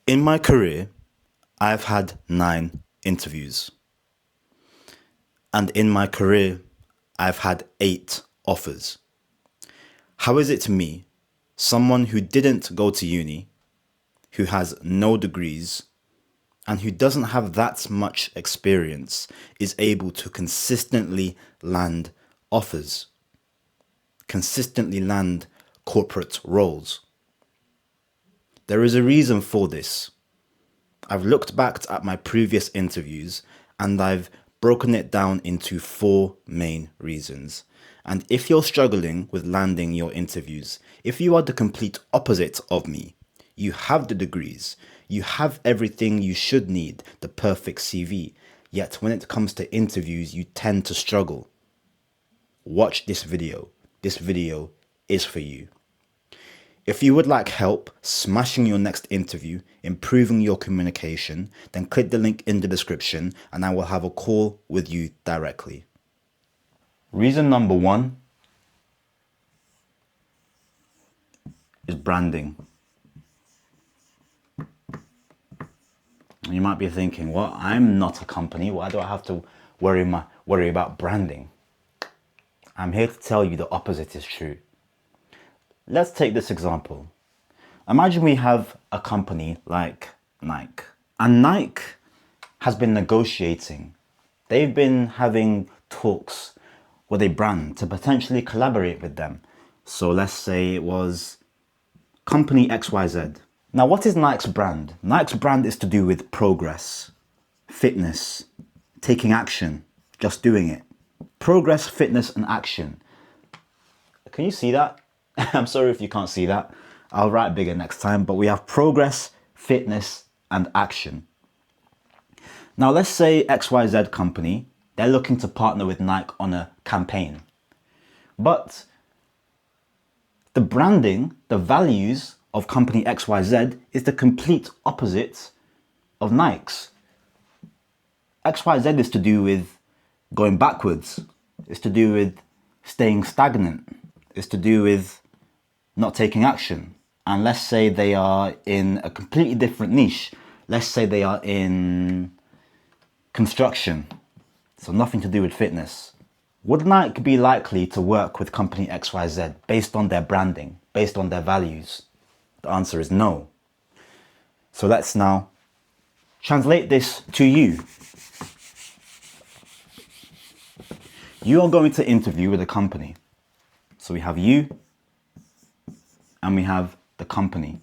In my career, I've had 9 interviews. And in my career, I've had 8 offers. How is it me, someone who didn't go to uni, who has no degrees, and who doesn't have that much experience, is able to consistently land offers, consistently land corporate roles? There is a reason for this. I've looked back at my previous interviews and I've broken it down into 4 main reasons. And if you're struggling with landing your interviews, if you are the complete opposite of me, you have the degrees, you have everything you should need, the perfect CV, yet when it comes to interviews, you tend to struggle. Watch this video. This video is for you. If you would like help smashing your next interview, improving your communication, then click the link in the description and I will have a call with you directly. Reason number 1 is branding. You might be thinking, well, I'm not a company. Why do I have to worry about branding? I'm here to tell you the opposite is true. Let's take this example. Imagine we have a company like Nike, and Nike has been negotiating. They've been having talks with a brand to potentially collaborate with them. So let's say it was company XYZ. Now, what is Nike's brand? Nike's brand is to do with progress, fitness, taking action, just doing it. Progress, fitness, and action. Can you see that? I'm sorry if you can't see that. I'll write bigger next time, but we have progress, fitness, and action. Now let's say XYZ company, they're looking to partner with Nike on a campaign. But the branding, the values of company XYZ is the complete opposite of Nike's. XYZ is to do with going backwards. It's to do with staying stagnant. It's to do with not taking action. And let's say they are in a completely different niche. Let's say they are in construction. So nothing to do with fitness. Would Nike be likely to work with company XYZ based on their branding, based on their values? The answer is no. So let's now translate this to you. You are going to interview with a company. So we have you and we have the company.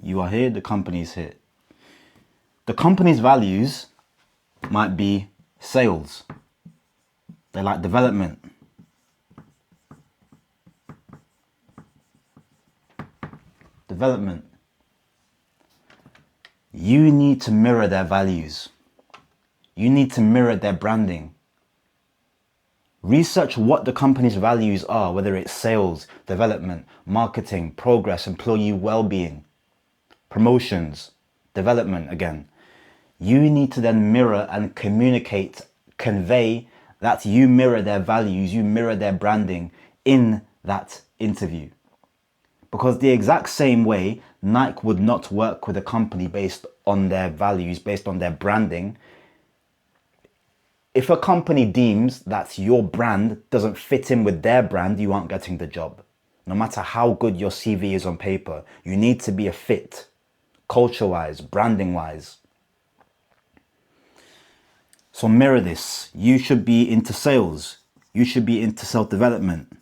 You are here, the company is here. The company's values might be sales. They like development. Development. You need to mirror their values. You need to mirror their branding. Research what the company's values are, whether it's sales, development, marketing, progress, employee well-being, promotions, development again. You need to then mirror and communicate, convey that you mirror their values, you mirror their branding in that interview. Because the exact same way Nike would not work with a company based on their values, based on their branding. If a company deems that your brand doesn't fit in with their brand, you aren't getting the job. No matter how good your CV is on paper, you need to be a fit, culture-wise, branding-wise. So mirror this. You should be into sales. You should be into self-development.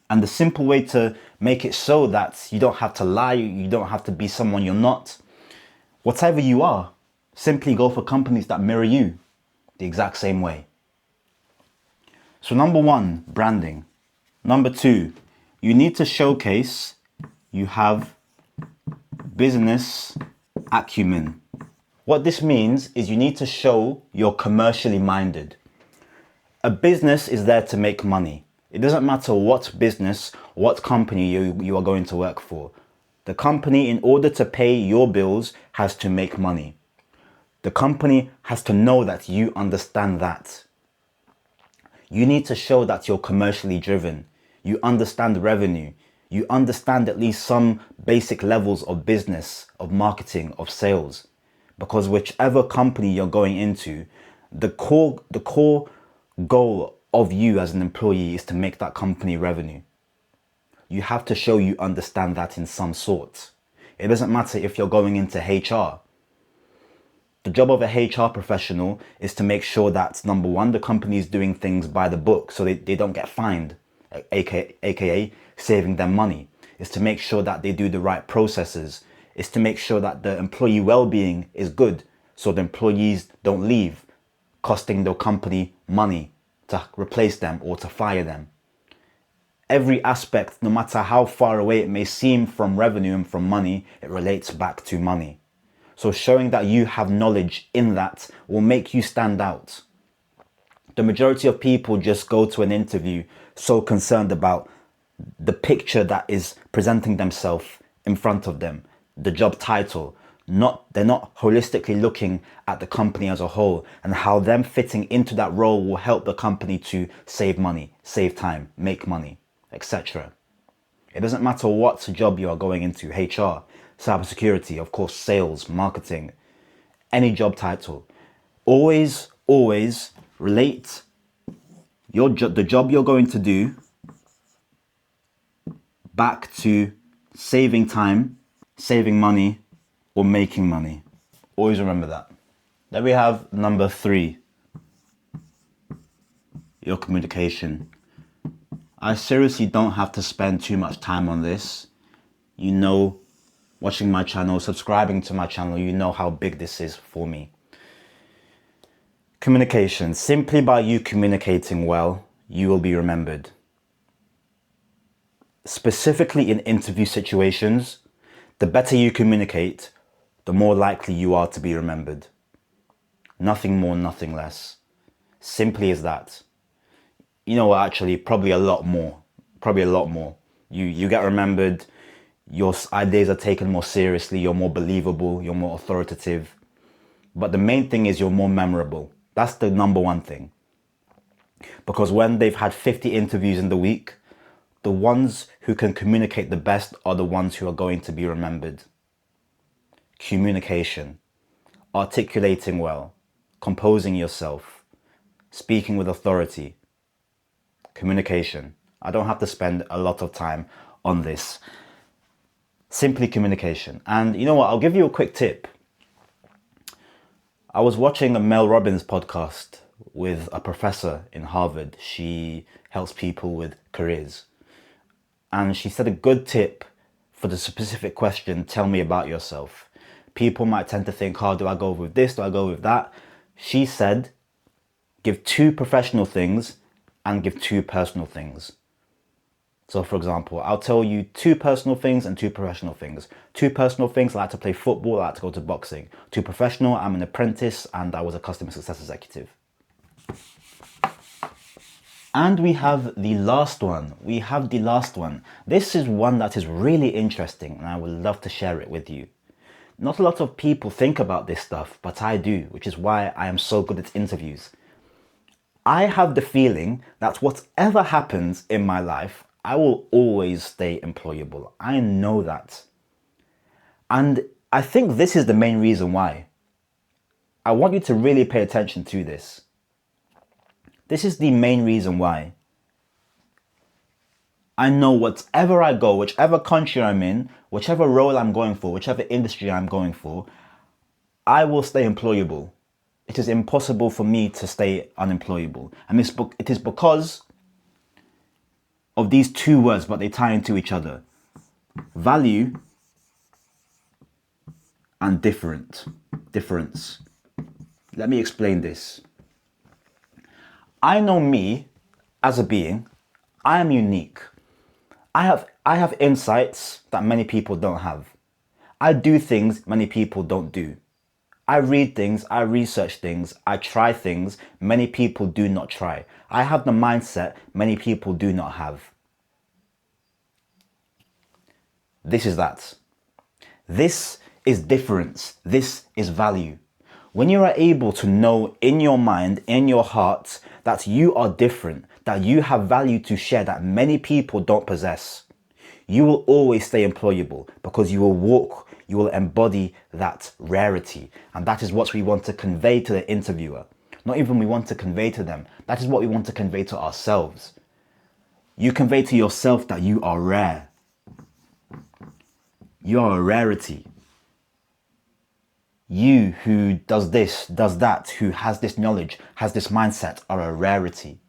And the simple way to make it so that you don't have to lie, you don't have to be someone you're not. Whatever you are, simply go for companies that mirror you the exact same way. So number 1, branding. Number 2, you need to showcase you have business acumen. What this means is you need to show you're commercially minded. A business is there to make money. It doesn't matter what business, what company you are going to work for. The company, in order to pay your bills, has to make money. The company has to know that you understand that. You need to show that you're commercially driven. You understand revenue. You understand at least some basic levels of business, of marketing, of sales. Because whichever company you're going into, the core goal of you as an employee is to make that company revenue. You have to show you understand that in some sort. It doesn't matter if you're going into HR. The job of a HR professional is to make sure that, number one, the company is doing things by the book so they don't get fined, aka saving them money. It's to make sure that they do the right processes. It's to make sure that the employee well-being is good so the employees don't leave, costing the company money to replace them or to fire them. Every aspect, no matter how far away it may seem from revenue and from money, it relates back to money. So showing that you have knowledge in that will make you stand out. The majority of people just go to an interview so concerned about the picture that is presenting themselves in front of them, the job title. They're not holistically looking at the company as a whole and how them fitting into that role will help the company to save money, save time, make money, etc. It doesn't matter what job you are going into, HR, cybersecurity, of course, sales, marketing, any job title. Always relate the job you're going to do back to saving time, saving money, or making money. Always remember that. Then we have number 3, your communication. I seriously don't have to spend too much time on this. You know, watching my channel, subscribing to my channel, you know how big this is for me. Communication. Simply by you communicating well, you will be remembered. Specifically in interview situations, the better you communicate, the more likely you are to be remembered. Nothing more, nothing less. Simply as that. You know what, actually, probably a lot more. You get remembered, your ideas are taken more seriously, you're more believable, you're more authoritative. But the main thing is you're more memorable. That's the number one thing. Because when they've had 50 interviews in the week, the ones who can communicate the best are the ones who are going to be remembered. Communication, articulating well, composing yourself, speaking with authority. Communication. I don't have to spend a lot of time on this. Simply communication. And you know what? I'll give you a quick tip. I was watching a Mel Robbins podcast with a professor in Harvard. She helps people with careers. And she said a good tip for the specific question, tell me about yourself. People might tend to think, do I go with this? Do I go with that? She said, give 2 professional things and give 2 personal things. So for example, I'll tell you 2 personal things and 2 professional things. 2 personal things, I like to play football, I like to go to boxing. 2 professional, I'm an apprentice and I was a customer success executive. And we have the last one. This is one that is really interesting and I would love to share it with you. Not a lot of people think about this stuff, but I do, which is why I am so good at interviews. I have the feeling that whatever happens in my life, I will always stay employable. I know that. And I think this is the main reason why. I want you to really pay attention to this. This is the main reason why. I know whatever I go, whichever country I'm in, whichever role I'm going for, whichever industry I'm going for, I will stay employable. It is impossible for me to stay unemployable. And it is because of these 2 words, but they tie into each other. Value and difference. Let me explain this. I know me as a being. I am unique. I have insights that many people don't have. I do things many people don't do. I read things, I research things, I try things many people do not try. I have the mindset many people do not have. This is that. This is difference. This is value. When you are able to know in your mind, in your heart, that you are different, that you have value to share that many people don't possess, you will always stay employable because you will embody that rarity. And that is what we want to convey to the interviewer. Not even we want to convey to them, that is what we want to convey to ourselves. You convey to yourself that you are rare. You are a rarity. You who does this, does that, who has this knowledge, has this mindset, are a rarity.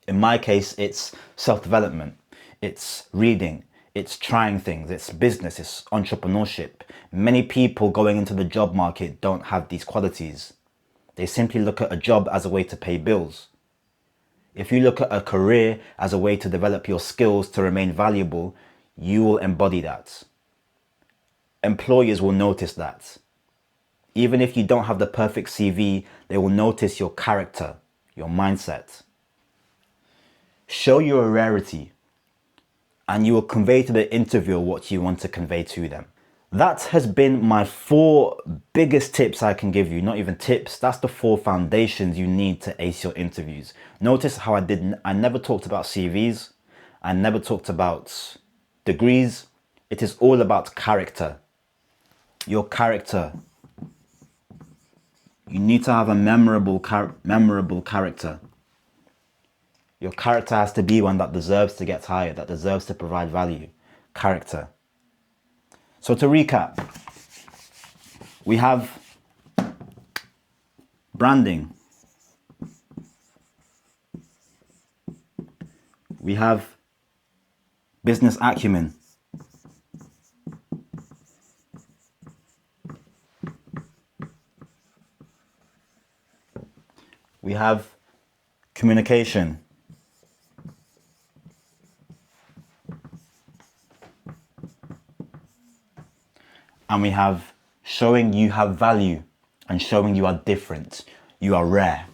In my case, it's self-development, it's reading, it's trying things, it's business, it's entrepreneurship. Many people going into the job market don't have these qualities. They simply look at a job as a way to pay bills. If you look at a career as a way to develop your skills to remain valuable, you will embody that. Employers will notice that. Even if you don't have the perfect CV, they will notice your character, your mindset. Show you're a rarity, and you will convey to the interviewer what you want to convey to them. That has been my 4 biggest tips I can give you. Not even tips, that's the 4 foundations you need to ace your interviews. Notice how I never talked about CVs, I never talked about degrees. It is all about character. Your character. You need to have a memorable character. Your character has to be one that deserves to get hired, that deserves to provide value. Character. So to recap, we have branding. We have business acumen. We have communication. And we have showing you have value and showing you are different. You are rare.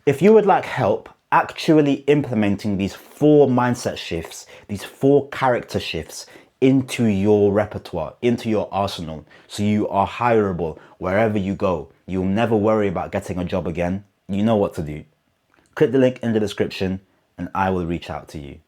If you would like help actually implementing these 4 mindset shifts, these 4 character shifts into your repertoire, into your arsenal, so you are hireable wherever you go, you'll never worry about getting a job again, you know what to do. Click the link in the description and I will reach out to you.